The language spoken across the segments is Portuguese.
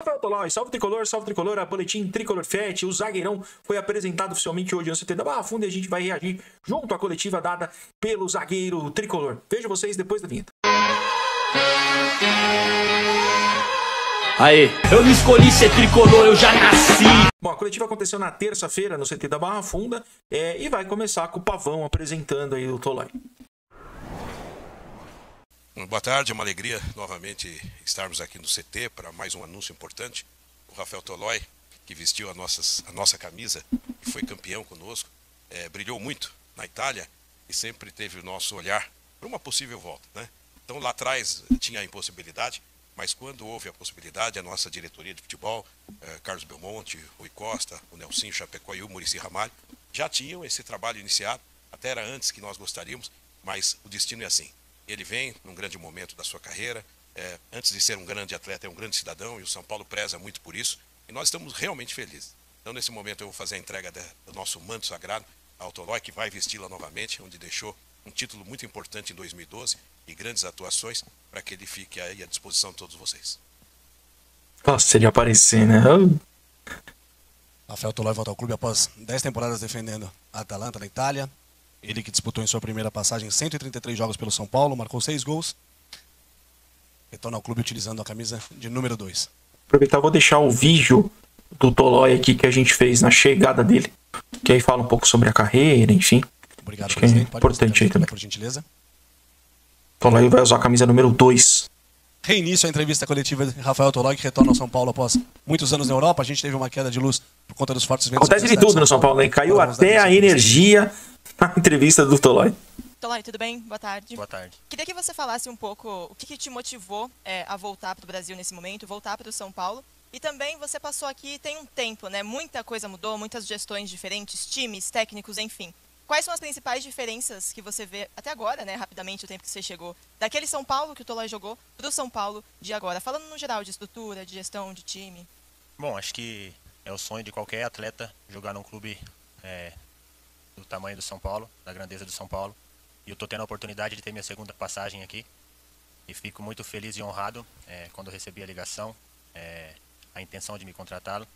Rafael Tolói, salve tricolor, a boletim Tricolor Fete, o zagueirão foi apresentado oficialmente hoje no CT da Barra Funda e a gente vai reagir junto à coletiva dada pelo zagueiro tricolor. Vejo vocês depois da vinheta. Aê, eu não escolhi ser tricolor, eu já nasci. Bom, a coletiva aconteceu na terça-feira no CT da Barra Funda e vai começar com o Pavão apresentando aí o Tolói. Boa tarde, é uma alegria novamente estarmos aqui no CT para mais um anúncio importante. O Rafael Tolói, que vestiu a nossa camisa e foi campeão conosco, brilhou muito na Itália e sempre teve o nosso olhar para uma possível volta, né? Então lá atrás tinha a impossibilidade, mas quando houve a possibilidade, a nossa diretoria de futebol, Carlos Belmonte, Rui Costa, o Nelsinho Chapecó e o Muricy Ramalho, já tinham esse trabalho iniciado, até era antes que nós gostaríamos, mas o destino é assim. Ele vem num grande momento da sua carreira, antes de ser um grande atleta, é um grande cidadão, e o São Paulo preza muito por isso, e nós estamos realmente felizes. Então, nesse momento, eu vou fazer a entrega do nosso manto sagrado ao Tolói, que vai vesti-la novamente, onde deixou um título muito importante em 2012 e grandes atuações, para que ele fique aí à disposição de todos vocês. Nossa, de aparecer, né? Rafael Tolói volta ao clube após 10 temporadas defendendo a Atalanta na Itália. Ele que disputou em sua primeira passagem 133 jogos pelo São Paulo, marcou 6 gols. Retorna ao clube utilizando a camisa de número 2. Aproveitar, vou deixar o vídeo do Tolói aqui que a gente fez na chegada dele, que aí fala um pouco sobre a carreira, enfim. Obrigado, acho presidente. que é importante aí também. Por gentileza. Tolói vai usar a camisa número 2. Reinício a entrevista coletiva de Rafael Tolói, que retorna ao São Paulo após muitos anos na Europa. A gente teve uma queda de luz por conta dos fortes ventos. Acontece de tudo no São Paulo, né? Caiu até a energia na entrevista do Tolói. Tolói, tudo bem? Boa tarde. Boa tarde. Queria que você falasse um pouco o que te motivou a voltar para o Brasil nesse momento, voltar para o São Paulo. E também você passou aqui tem um tempo, né? Muita coisa mudou, muitas gestões diferentes, times, técnicos, enfim. Quais são as principais diferenças que você vê até agora, né? Rapidamente, o tempo que você chegou, daquele São Paulo que o Tolói jogou para o São Paulo de agora? Falando no geral de estrutura, de gestão, de time. Bom, acho que é o sonho de qualquer atleta jogar num clube do tamanho do São Paulo, da grandeza do São Paulo. E eu estou tendo a oportunidade de ter minha segunda passagem aqui. E fico muito feliz e honrado quando eu recebi a ligação, a intenção de me contratá-lo.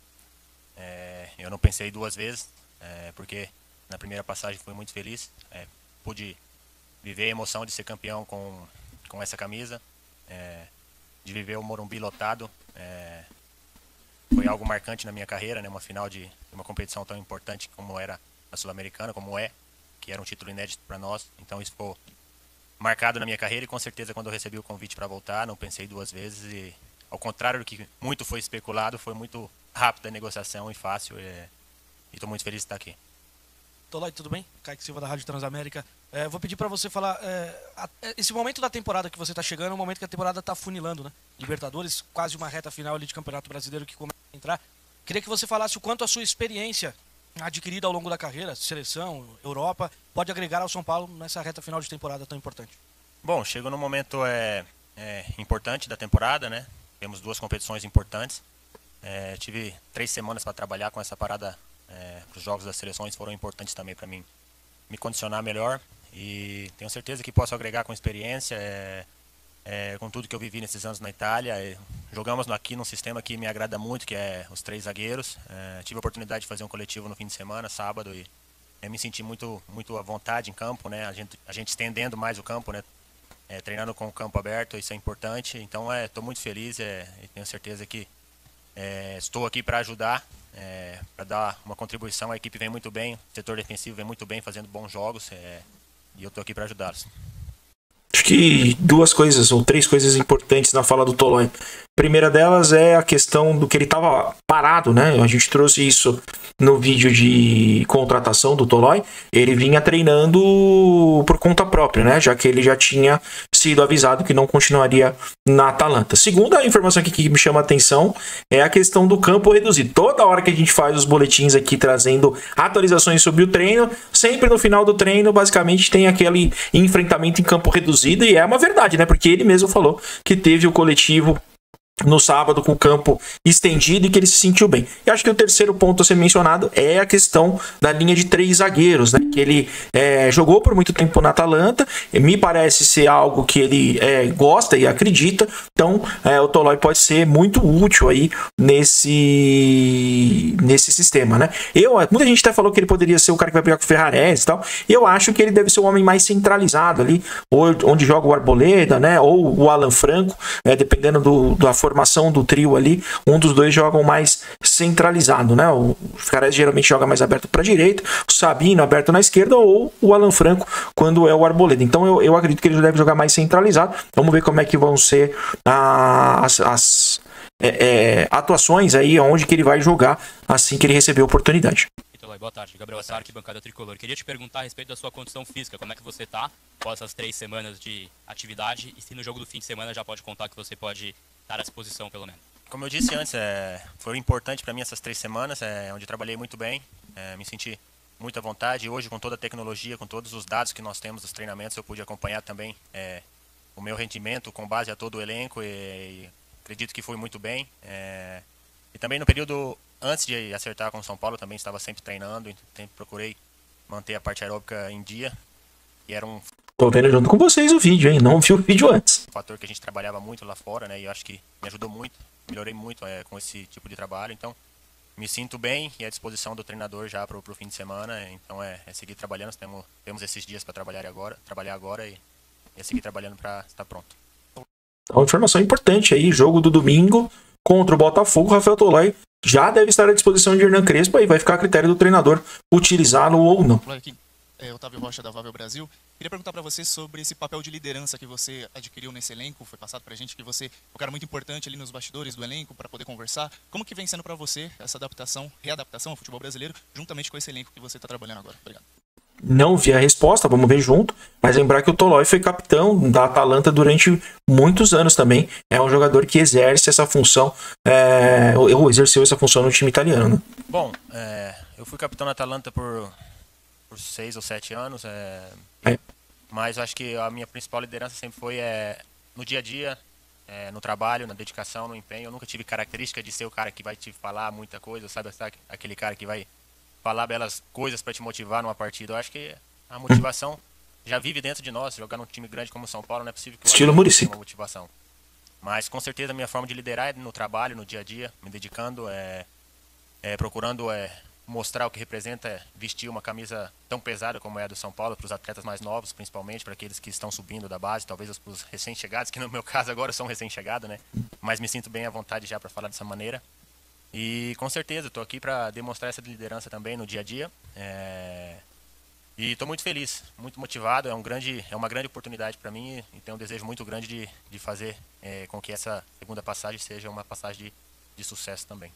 Eu não pensei duas vezes, porque na primeira passagem fui muito feliz. Pude viver a emoção de ser campeão com essa camisa, de viver o Morumbi lotado. Foi algo marcante na minha carreira, né? Uma final de uma competição tão importante como era a Sul-Americana, que era um título inédito para nós. Então isso ficou marcado na minha carreira e com certeza quando eu recebi o convite para voltar, não pensei duas vezes e ao contrário do que muito foi especulado, foi muito rápida a negociação e fácil e estou muito feliz de estar aqui. Tolói, tudo bem? Kaique Silva da Rádio Transamérica. Vou pedir para você falar, esse momento da temporada que você está chegando é um momento que a temporada está funilando, né? Libertadores, quase uma reta final ali de Campeonato Brasileiro que começa a entrar. Queria que você falasse o quanto a sua experiência adquirida ao longo da carreira, seleção, Europa, pode agregar ao São Paulo nessa reta final de temporada tão importante. Bom, chegou num momento importante da temporada, né? Temos 2 competições importantes. Tive 3 semanas para trabalhar com essa parada. Os jogos das seleções foram importantes também para mim me condicionar melhor e tenho certeza que posso agregar com experiência, com tudo que eu vivi nesses anos na Itália. Jogamos aqui num sistema que me agrada muito, que é os 3 zagueiros. Tive a oportunidade de fazer um coletivo no fim de semana, sábado, e me senti muito à vontade em campo, né? A gente estendendo mais o campo, né? Treinando com o campo aberto, isso é importante. Então estou muito feliz e tenho certeza que estou aqui para ajudar, para dar uma contribuição. A equipe vem muito bem, o setor defensivo vem muito bem, fazendo bons jogos e eu estou aqui para ajudá-los. Acho que 2 coisas ou 3 coisas importantes na fala do Tolói. A primeira delas é a questão do que ele estava parado, né? A gente trouxe isso no vídeo de contratação do Tolói. Ele vinha treinando por conta própria, né? Já que ele já tinha sido avisado que não continuaria na Atalanta. Segunda informação aqui que me chama a atenção é a questão do campo reduzido. Toda hora que a gente faz os boletins aqui trazendo atualizações sobre o treino, sempre no final do treino, basicamente, tem aquele enfrentamento em campo reduzido. E é uma verdade, né? Porque ele mesmo falou que teve o coletivo no sábado com o campo estendido e que ele se sentiu bem. E acho que o terceiro ponto a ser mencionado é a questão da linha de 3 zagueiros, né? Que ele jogou por muito tempo na Atalanta, me parece ser algo que ele gosta e acredita, então o Tolói pode ser muito útil aí nesse sistema, né? Muita gente até falou que ele poderia ser o cara que vai brigar com o Ferrarese e tal, e eu acho que ele deve ser o homem mais centralizado ali, onde joga o Arboleda, né? Ou o Alan Franco, dependendo da formação do trio ali, um dos dois jogam mais centralizado, né? O Ferrarese geralmente joga mais aberto para a direita, o Sabino aberto na esquerda ou o Alan Franco quando é o Arboleda. Então eu acredito que ele deve jogar mais centralizado. Vamos ver como é que vão ser as atuações aí, onde que ele vai jogar assim que ele receber a oportunidade. Boa tarde, Gabriel Sark, bancada tricolor. Queria te perguntar a respeito da sua condição física, como é que você tá após essas 3 semanas de atividade e se no jogo do fim de semana já pode contar que você pode estar à disposição, pelo menos. Como eu disse antes, foi importante para mim essas 3 semanas, onde trabalhei muito bem, me senti muito à vontade. E hoje, com toda a tecnologia, com todos os dados que nós temos dos treinamentos, eu pude acompanhar também o meu rendimento com base a todo o elenco e acredito que foi muito bem. E também no período antes de acertar com o São Paulo, também estava sempre treinando, sempre procurei manter a parte aeróbica em dia. E era um Tô vendo junto com vocês o vídeo, hein? Não vi o vídeo antes. fator que a gente trabalhava muito lá fora, né? E eu acho que me ajudou muito, melhorei muito com esse tipo de trabalho. Então, me sinto bem e à disposição do treinador já para o fim de semana. Então, é seguir trabalhando. Temos esses dias para trabalhar agora e seguir trabalhando para estar pronto. Uma informação importante aí, jogo do domingo contra o Botafogo, o Rafael Tolói já deve estar à disposição de Hernan Crespo e vai ficar a critério do treinador utilizá-lo ou não. Aqui, Otávio Rocha da Vável Brasil. Queria perguntar para você sobre esse papel de liderança que você adquiriu nesse elenco. Foi passado para a gente que você é um cara muito importante ali nos bastidores do elenco para poder conversar. Como que vem sendo para você essa readaptação ao futebol brasileiro, juntamente com esse elenco que você está trabalhando agora? Obrigado. Não vi a resposta, vamos ver junto. Mas lembrar que o Tolói foi capitão da Atalanta durante muitos anos também. É um jogador que exerce essa função, ou exerceu essa função no time italiano. Bom, eu fui capitão da Atalanta por 6 ou 7 anos. Mas eu acho que a minha principal liderança sempre foi no dia a dia, no trabalho, na dedicação, no empenho. Eu nunca tive característica de ser o cara que vai te falar muita coisa, sabe? Aquele cara que vai falar belas coisas para te motivar numa partida. Eu acho que a motivação já vive dentro de nós. Jogar num time grande como o São Paulo não é possível que Estilo Muricy. uma motivação. Mas com certeza a minha forma de liderar é no trabalho, no dia a dia, me dedicando, procurando mostrar o que representa vestir uma camisa tão pesada como é a do São Paulo, para os atletas mais novos, principalmente, para aqueles que estão subindo da base, talvez os recém-chegados, que no meu caso agora são recém-chegados, né? Mas me sinto bem à vontade já para falar dessa maneira. E com certeza, estou aqui para demonstrar essa liderança também no dia a dia. E estou muito feliz, muito motivado. É uma grande oportunidade para mim e tenho um desejo muito grande de fazer com que essa segunda passagem seja uma passagem de sucesso também.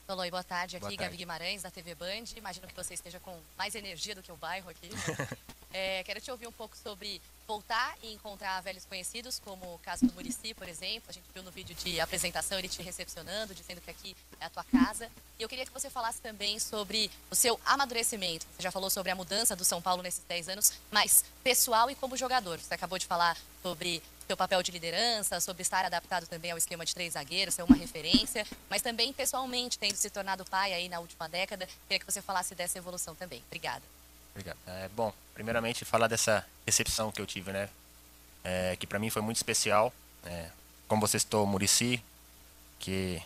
Tolói, boa tarde. Aqui, Boa tarde. Gabi Guimarães, da TV Band. Imagino que você esteja com mais energia do que o bairro aqui. Quero te ouvir um pouco sobre voltar e encontrar velhos conhecidos, como o caso do Muricy, por exemplo. A gente viu no vídeo de apresentação ele te recepcionando, dizendo que aqui é a tua casa. E eu queria que você falasse também sobre o seu amadurecimento. Você já falou sobre a mudança do São Paulo nesses 10 anos, mas pessoal e como jogador. Você acabou de falar sobre seu papel de liderança, sobre estar adaptado também ao esquema de 3 zagueiros, ser uma referência, mas também pessoalmente, tendo se tornado pai aí na última década. Queria que você falasse dessa evolução também. Obrigada. Obrigado. Bom, primeiramente falar dessa recepção que eu tive, né? Que para mim foi muito especial. Como você citou, o Muricy, que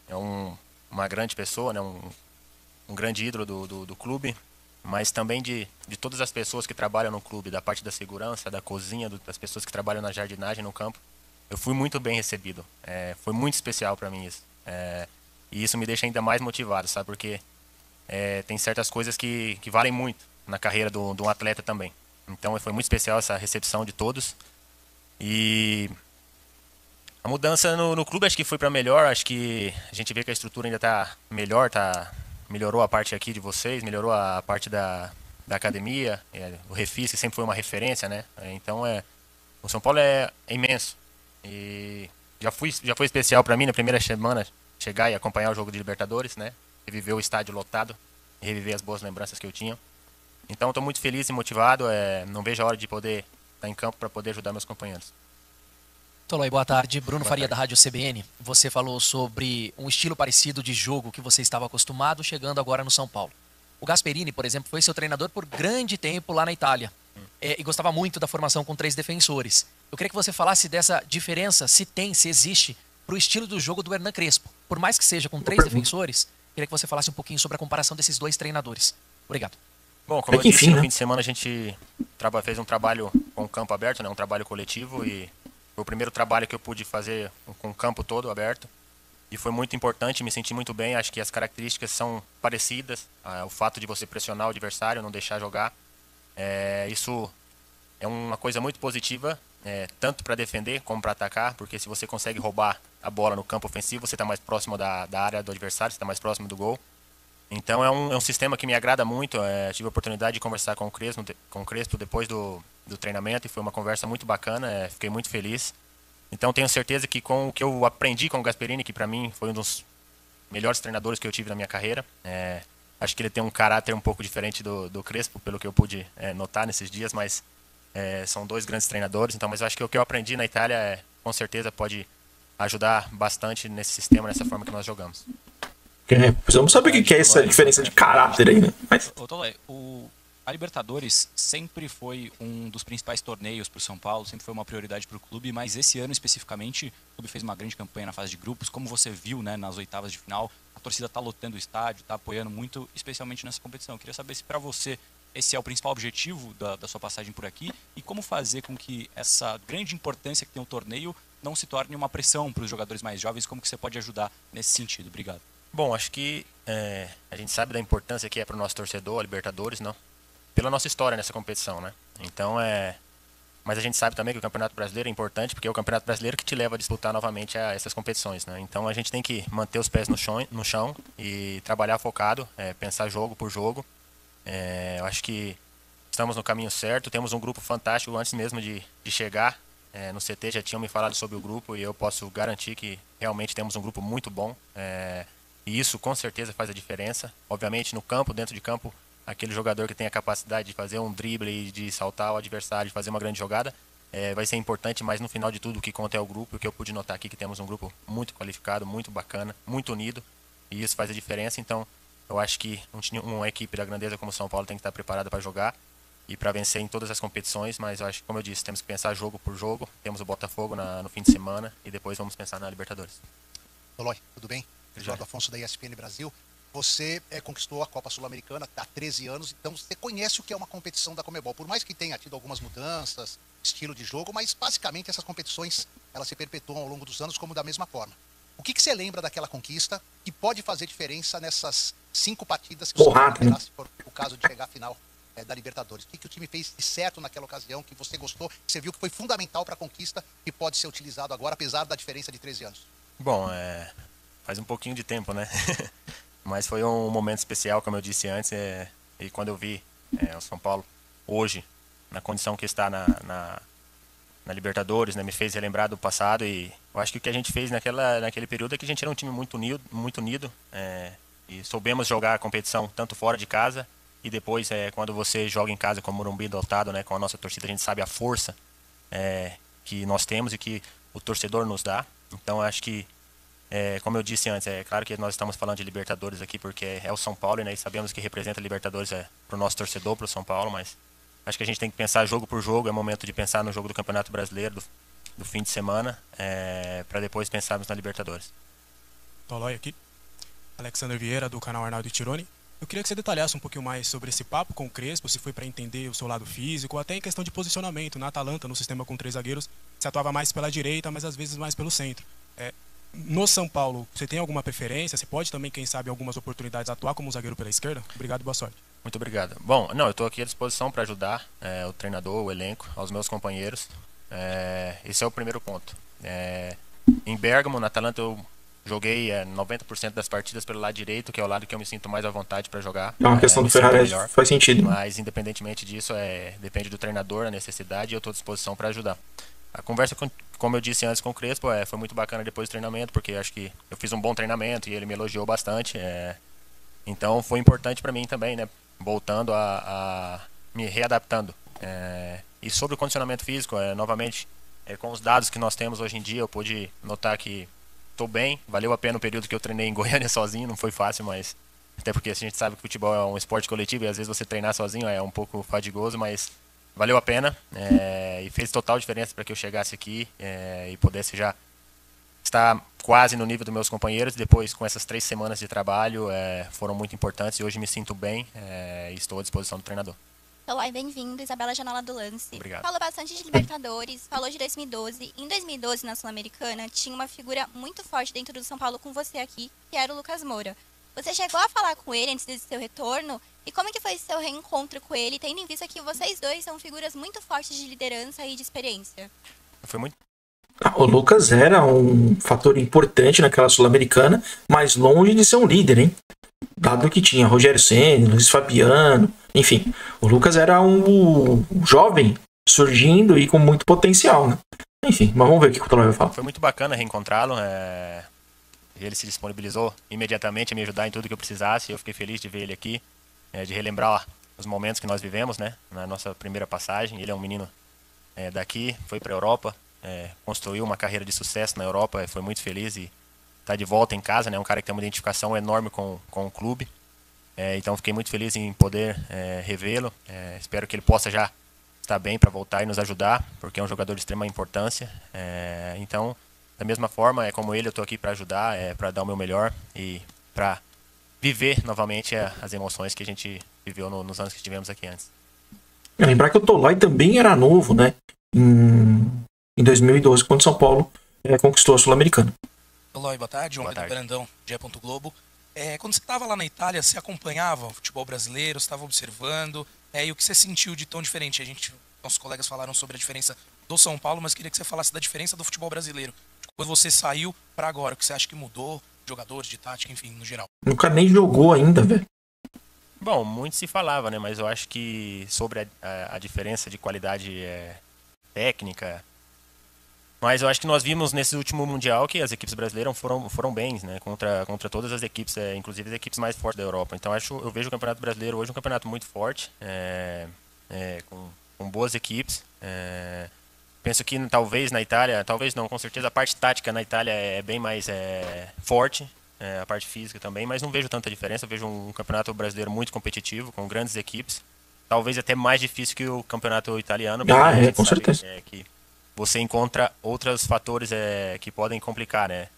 é uma grande pessoa, né? Um grande ídolo do clube, mas também de todas as pessoas que trabalham no clube, da parte da segurança, da cozinha, das pessoas que trabalham na jardinagem, no campo. Eu fui muito bem recebido. Foi muito especial para mim isso. E isso me deixa ainda mais motivado, sabe? Porque tem certas coisas que valem muito na carreira de um atleta também. Então foi muito especial essa recepção de todos. E a mudança no clube acho que foi para melhor. Acho que a gente vê que a estrutura ainda está melhor, melhorou a parte aqui de vocês, melhorou a parte da academia, o Refis, que sempre foi uma referência, né? Então o São Paulo é imenso. E já foi especial para mim na primeira semana chegar e acompanhar o jogo de Libertadores, né? Reviver o estádio lotado e reviver as boas lembranças que eu tinha. Então estou muito feliz e motivado, não vejo a hora de poder estar em campo para poder ajudar meus companheiros. Tolói, boa tarde. Bruno Faria, da Rádio CBN. Você falou sobre um estilo parecido de jogo que você estava acostumado, chegando agora no São Paulo. O Gasperini, por exemplo, foi seu treinador por grande tempo lá na Itália. E gostava muito da formação com 3 defensores. Eu queria que você falasse dessa diferença, se tem, se existe, para o estilo do jogo do Hernan Crespo. Por mais que seja com 3 defensores, queria que você falasse um pouquinho sobre a comparação desses 2 treinadores. Obrigado. Bom, como eu disse, no fim de semana a gente fez um trabalho com o campo aberto, né, um trabalho coletivo, e foi o primeiro trabalho que eu pude fazer com o campo todo aberto. E foi muito importante, me senti muito bem, acho que as características são parecidas. O fato de você pressionar o adversário, não deixar jogar, isso é uma coisa muito positiva, tanto para defender como para atacar, porque se você consegue roubar a bola no campo ofensivo, você está mais próximo da área do adversário, você está mais próximo do gol. Então é um sistema que me agrada muito. Tive a oportunidade de conversar com o Crespo depois do treinamento, e foi uma conversa muito bacana, fiquei muito feliz. Então tenho certeza que com o que eu aprendi com o Gasperini, que para mim foi um dos melhores treinadores que eu tive na minha carreira, acho que ele tem um caráter um pouco diferente do Crespo, pelo que eu pude notar nesses dias, mas são 2 grandes treinadores. Então, mas eu acho que o que eu aprendi na Itália com certeza pode ajudar bastante nesse sistema, nessa forma que nós jogamos. Precisamos saber o que é essa diferença de caráter aí, né? Mas... Tolói, a Libertadores sempre foi um dos principais torneios para o São Paulo, sempre foi uma prioridade para o clube, mas esse ano especificamente o clube fez uma grande campanha na fase de grupos, como você viu, né, nas oitavas de final, a torcida está lotando o estádio, está apoiando muito, especialmente nessa competição. Eu queria saber se para você esse é o principal objetivo da sua passagem por aqui, e como fazer com que essa grande importância que tem o torneio não se torne uma pressão para os jogadores mais jovens, como que você pode ajudar nesse sentido? Obrigado. Bom, acho que a gente sabe da importância que é para o nosso torcedor, a Libertadores, não? Pela nossa história nessa competição, né? Então mas a gente sabe também que o Campeonato Brasileiro é importante, porque é o Campeonato Brasileiro que te leva a disputar novamente essas competições, né? Então a gente tem que manter os pés no chão e trabalhar focado, pensar jogo por jogo. Eu acho que estamos no caminho certo, temos um grupo fantástico antes mesmo de chegar. No CT já tinham me falado sobre o grupo, e eu posso garantir que realmente temos um grupo muito bom. E isso com certeza faz a diferença. Obviamente no campo, dentro de campo, aquele jogador que tem a capacidade de fazer um drible e de saltar o adversário, de fazer uma grande jogada, vai ser importante, mas no final de tudo o que conta é o grupo. O que eu pude notar aqui, que temos um grupo muito qualificado, muito bacana, muito unido, e isso faz a diferença. Então eu acho que uma equipe da grandeza como o São Paulo tem que estar preparada para jogar e para vencer em todas as competições, mas eu acho que, como eu disse, temos que pensar jogo por jogo. Temos o Botafogo no fim de semana, e depois vamos pensar na Libertadores. Tolói, tudo bem? Eduardo Afonso, da ESPN Brasil. Você conquistou a Copa Sul-Americana há 13 anos, então você conhece o que é uma competição da Conmebol. Por mais que tenha tido algumas mudanças, estilo de jogo, mas basicamente essas competições elas se perpetuam ao longo dos anos como da mesma forma. O que você lembra daquela conquista que pode fazer diferença nessas 5 partidas que o São Paulo terá, se for o caso de chegar à final da Libertadores? O que o time fez de certo naquela ocasião, que você gostou, que você viu que foi fundamental para a conquista e pode ser utilizado agora, apesar da diferença de 13 anos? Bom, faz um pouquinho de tempo, né? Mas foi um momento especial, como eu disse antes, e quando eu vi o São Paulo hoje, na condição que está na Libertadores, né, me fez relembrar do passado. E eu acho que o que a gente fez naquele período é que a gente era um time muito unido, e soubemos jogar a competição tanto fora de casa, e depois quando você joga em casa com o Morumbi dotado, né, com a nossa torcida, a gente sabe a força que nós temos e que o torcedor nos dá. Então eu acho que, como eu disse antes, é claro que nós estamos falando de Libertadores aqui porque é o São Paulo, né, e sabemos que representa a Libertadores para o nosso torcedor, para o São Paulo, mas acho que a gente tem que pensar jogo por jogo. É momento de pensar no jogo do Campeonato Brasileiro do fim de semana, para depois pensarmos na Libertadores. Tolói aqui, Alexander Vieira, do canal Arnaldo Tironi. Eu queria que você detalhasse um pouquinho mais sobre esse papo com o Crespo, se foi para entender o seu lado físico, ou até em questão de posicionamento. Na Atalanta, no sistema com 3 zagueiros, você atuava mais pela direita, mas às vezes mais pelo centro. No São Paulo, você tem alguma preferência? Você pode também, quem sabe, em algumas oportunidades atuar como zagueiro pela esquerda? Obrigado e boa sorte. Muito obrigado. Bom, eu estou aqui à disposição para ajudar o treinador, o elenco, aos meus companheiros. Esse é o primeiro ponto. Em Bergamo, na Atalanta, eu joguei 90% das partidas pelo lado direito, que é o lado que eu me sinto mais à vontade para jogar. É uma questão do Ferrari, faz sentido. Mas, independentemente disso, depende do treinador, a necessidade, e eu estou à disposição para ajudar. A conversa, como eu disse antes com o Crespo, foi muito bacana depois do treinamento, porque acho que eu fiz um bom treinamento e ele me elogiou bastante. Então foi importante para mim também, né, voltando a me readaptando. E sobre o condicionamento físico, novamente, com os dados que nós temos hoje em dia, eu pude notar que estou bem. Valeu a pena o período que eu treinei em Goiânia sozinho, não foi fácil, mas até porque a gente sabe que o futebol é um esporte coletivo e às vezes você treinar sozinho é um pouco fadigoso, mas valeu a pena e fez total diferença para que eu chegasse aqui e pudesse já estar quase no nível dos meus companheiros. Depois, com essas 3 semanas de trabalho, foram muito importantes e hoje me sinto bem e estou à disposição do treinador. Olá, bem-vindo, Isabela Janola do Lance. Obrigado. Falou bastante de Libertadores, falou de 2012. Em 2012, na Sul-Americana, tinha uma figura muito forte dentro do São Paulo com você aqui, que era o Lucas Moura. Você chegou a falar com ele antes desse seu retorno? E como que foi seu reencontro com ele, tendo em vista que vocês dois são figuras muito fortes de liderança e de experiência? Foi muito... O Lucas era um fator importante naquela Sul-Americana, mas longe de ser um líder, hein? Dado que tinha Rogério Ceni, Luiz Fabiano, enfim. O Lucas era um jovem surgindo e com muito potencial, né? Enfim, mas vamos ver o que o Tolói vai falar. Foi muito bacana reencontrá-lo. Ele se disponibilizou imediatamente a me ajudar em tudo que eu precisasse. Eu fiquei feliz de ver ele aqui, de relembrar os momentos que nós vivemos, né? Na nossa primeira passagem. Ele é um menino daqui, foi para a Europa, construiu uma carreira de sucesso na Europa, foi muito feliz e está de volta em casa, né? Um cara que tem uma identificação enorme com o clube. Então fiquei muito feliz em poder revê-lo. Espero que ele possa já estar bem para voltar e nos ajudar, porque é um jogador de extrema importância. Então, da mesma forma, como ele, eu estou aqui para ajudar, para dar o meu melhor e para viver novamente as emoções que a gente viveu nos anos que estivemos aqui antes. Lembrar que o Tolói também era novo, né? Em 2012, quando São Paulo conquistou a Sul-Americana. Tolói, boa tarde. João Pedro Brandão, GE. Globo. Quando você estava lá na Itália, você acompanhava o futebol brasileiro, você estava observando, e o que você sentiu de tão diferente? Nossos colegas falaram sobre a diferença do São Paulo, mas queria que você falasse da diferença do futebol brasileiro. Quando você saiu para agora, o que você acha que mudou? Jogadores, de tática, enfim, no geral. Nunca nem jogou ainda, velho. Bom, muito se falava, né? Mas eu acho que sobre a diferença de qualidade técnica... Mas eu acho que nós vimos nesse último Mundial que as equipes brasileiras foram bem, né? Contra todas as equipes, inclusive as equipes mais fortes da Europa. Então eu vejo o Campeonato Brasileiro hoje um campeonato muito forte, com boas equipes. Penso que talvez na Itália, talvez não, com certeza a parte tática na Itália é bem mais forte, a parte física também, mas não vejo tanta diferença. Eu vejo um Campeonato Brasileiro muito competitivo, com grandes equipes. Talvez até mais difícil que o Campeonato Italiano. Com certeza. Que você encontra outros fatores que podem complicar, né?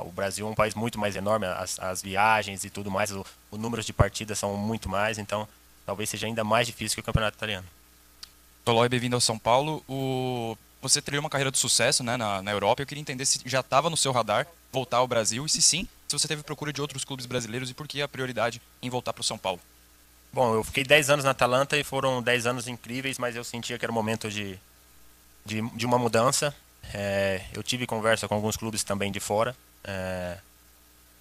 O Brasil é um país muito mais enorme, as viagens e tudo mais, o número de partidas são muito mais, então talvez seja ainda mais difícil que o Campeonato Italiano. Tolói, bem-vindo ao São Paulo. Você trilhou uma carreira de sucesso, né, na Europa. Eu queria entender se já estava no seu radar voltar ao Brasil e se sim, se você teve procura de outros clubes brasileiros e por que a prioridade em voltar para o São Paulo. Bom, eu fiquei 10 anos na Atalanta e foram 10 anos incríveis, mas eu sentia que era o momento de uma mudança. Eu tive conversa com alguns clubes também de fora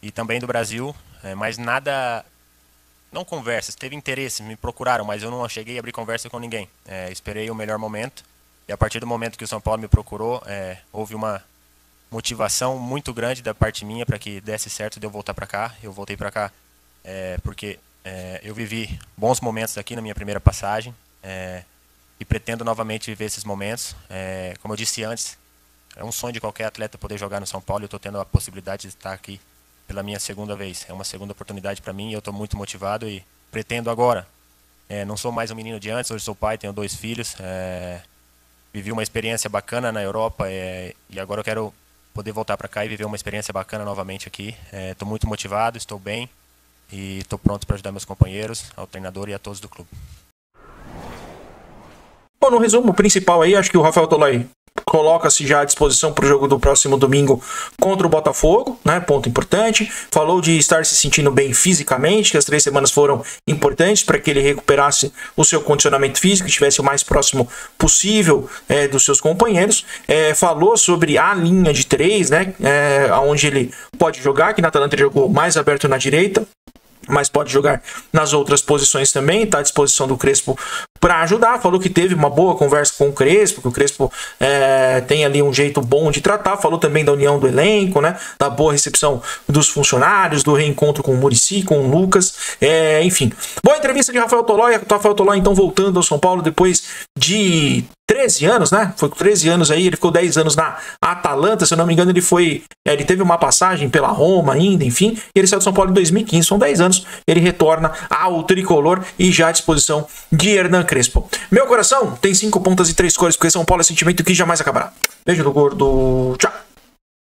e também do Brasil, mas nada, não conversas, teve interesse, me procuraram, mas eu não cheguei a abrir conversa com ninguém. Esperei o melhor momento e a partir do momento que o São Paulo me procurou, houve uma motivação muito grande da parte minha para que desse certo de eu voltar para cá. Eu voltei para cá porque eu vivi bons momentos aqui na minha primeira passagem. E pretendo novamente viver esses momentos. Como eu disse antes, é um sonho de qualquer atleta poder jogar no São Paulo. Eu estou tendo a possibilidade de estar aqui pela minha segunda vez. É uma segunda oportunidade para mim e eu estou muito motivado e pretendo agora. Não sou mais um menino de antes, hoje sou pai, tenho 2 filhos. Vivi uma experiência bacana na Europa e agora eu quero poder voltar para cá e viver uma experiência bacana novamente aqui. Estou muito motivado, estou bem e estou pronto para ajudar meus companheiros, ao treinador e a todos do clube. Bom, no resumo principal aí, acho que o Rafael Tolói coloca-se já à disposição para o jogo do próximo domingo contra o Botafogo, né? Ponto importante. Falou de estar se sentindo bem fisicamente, que as 3 semanas foram importantes para que ele recuperasse o seu condicionamento físico, estivesse o mais próximo possível dos seus companheiros. Falou sobre a linha de 3, né? Onde ele pode jogar, que na Atalanta ele jogou mais aberto na direita, mas pode jogar nas outras posições também. Está à disposição do Crespo para ajudar, falou que teve uma boa conversa com o Crespo, que o Crespo tem ali um jeito bom de tratar, falou também da união do elenco, né, da boa recepção dos funcionários, do reencontro com o Muricy, com o Lucas, enfim. Boa entrevista de Rafael Tolói, então voltando ao São Paulo depois de 13 anos, né? Foi com 13 anos aí, ele ficou 10 anos na Atalanta, se eu não me engano, ele teve uma passagem pela Roma ainda, enfim, e ele saiu do São Paulo em 2015, são 10 anos, ele retorna ao tricolor e já à disposição de Hernan Crespo. Meu coração tem 5 pontas e 3 cores, porque São Paulo é sentimento que jamais acabará. Beijo do gordo, tchau!